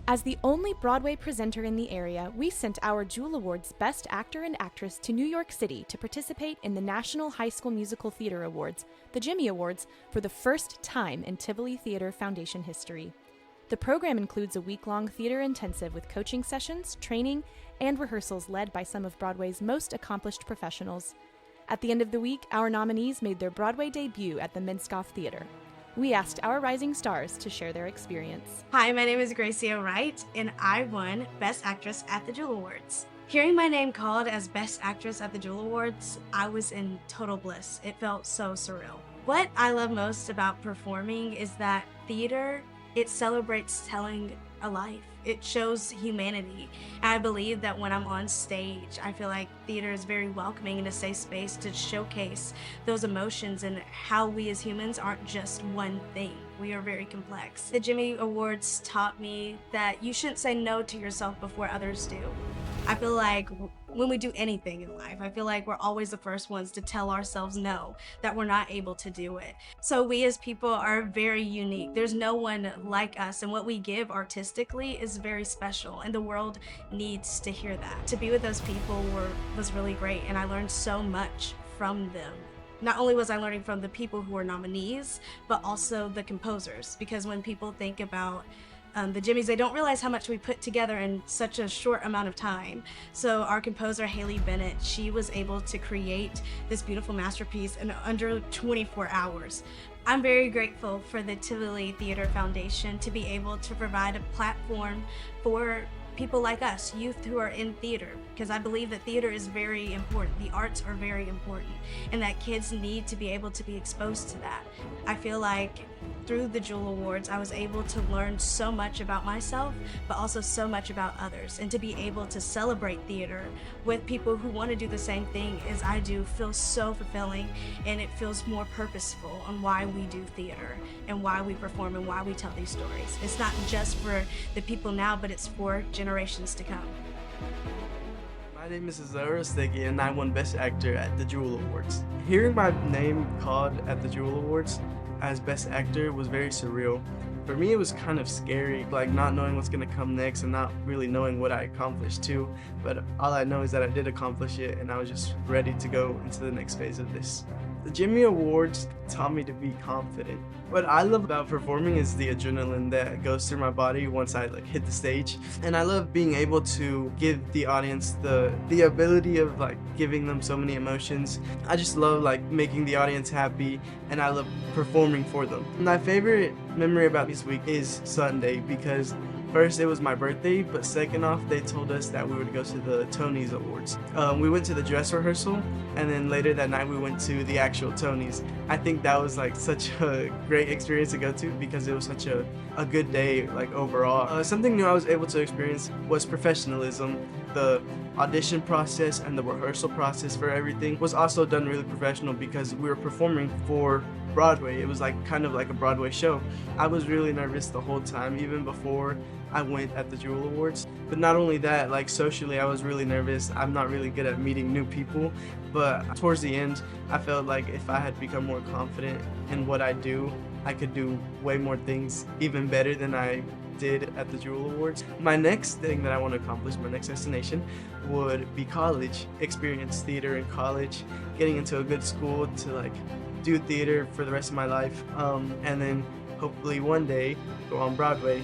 As the only Broadway presenter in the area, we sent our Jewel Awards Best Actor and Actress to New York City to participate in the National High School Musical Theater Awards, the Jimmy Awards, for the first time in Tivoli Theatre Foundation history. The program includes a week-long theater intensive with coaching sessions, training, and rehearsals led by some of Broadway's most accomplished professionals. At the end of the week, our nominees made their Broadway debut at the Minskoff Theater. We asked our rising stars to share their experience. Hi, my name is Gracia Wright, and I won Best Actress at the Jewel Awards. Hearing my name called as Best Actress at the Jewel Awards, I was in total bliss. It felt so surreal. What I love most about performing is that theater, it celebrates telling a life. It shows humanity. And I believe that when I'm on stage, I feel like theater is very welcoming and a safe space to showcase those emotions and how we as humans aren't just one thing. We are very complex. The Jimmy Awards taught me that you shouldn't say no to yourself before others do. I feel like when we do anything in life, I feel like we're always the first ones to tell ourselves no, that we're not able to do it. So we as people are very unique. There's no one like us, and what we give artistically is very special, and the world needs to hear that. To be with those people was really great, and I learned so much from them. Not only was I learning from the people who were nominees, but also the composers, because when people think about the Jimmys, they don't realize how much we put together in such a short amount of time. So our composer, Haley Bennett, she was able to create this beautiful masterpiece in under 24 hours. I'm very grateful for the Tivoli Theatre Foundation to be able to provide a platform for people like us, youth who are in theater, because I believe that theater is very important. The arts are very important, and that kids need to be able to be exposed to that. I feel like through the Jewel Awards, I was able to learn so much about myself, but also so much about others. And to be able to celebrate theater with people who want to do the same thing as I do feels so fulfilling, and it feels more purposeful on why we do theater and why we perform and why we tell these stories. It's not just for the people now, but it's for generations to come. My name is Azara Steggy, and I won Best Actor at the Jewel Awards. Hearing my name called at the Jewel Awards as Best Actor was very surreal. For me, it was kind of scary, like not knowing what's gonna come next and not really knowing what I accomplished too. But all I know is that I did accomplish it, and I was just ready to go into the next phase of this. The Jimmy Awards taught me to be confident. What I love about performing is the adrenaline that goes through my body once I hit the stage. And I love being able to give the audience the ability of giving them so many emotions. I just love making the audience happy, and I love performing for them. My favorite memory about this week is Sunday, because first, it was my birthday, but second off, they told us that we would go to the Tonys Awards. We went to the dress rehearsal, and then later that night we went to the actual Tonys. I think that was such a great experience to go to, because it was such a good day overall. Something new I was able to experience was professionalism. The audition process and the rehearsal process for everything was also done really professional, because we were performing for Broadway. It was kind of like a Broadway show. I was really nervous the whole time, even before I went at the Jewel Awards. But not only that, socially I was really nervous. I'm not really good at meeting new people, but towards the end I felt like if I had become more confident in what I do, I could do way more things even better than I did at the Jewel Awards. My next thing that I want to accomplish, my next destination, would be college. Experience theater in college, getting into a good school to do theater for the rest of my life, and then hopefully one day go on Broadway.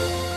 you.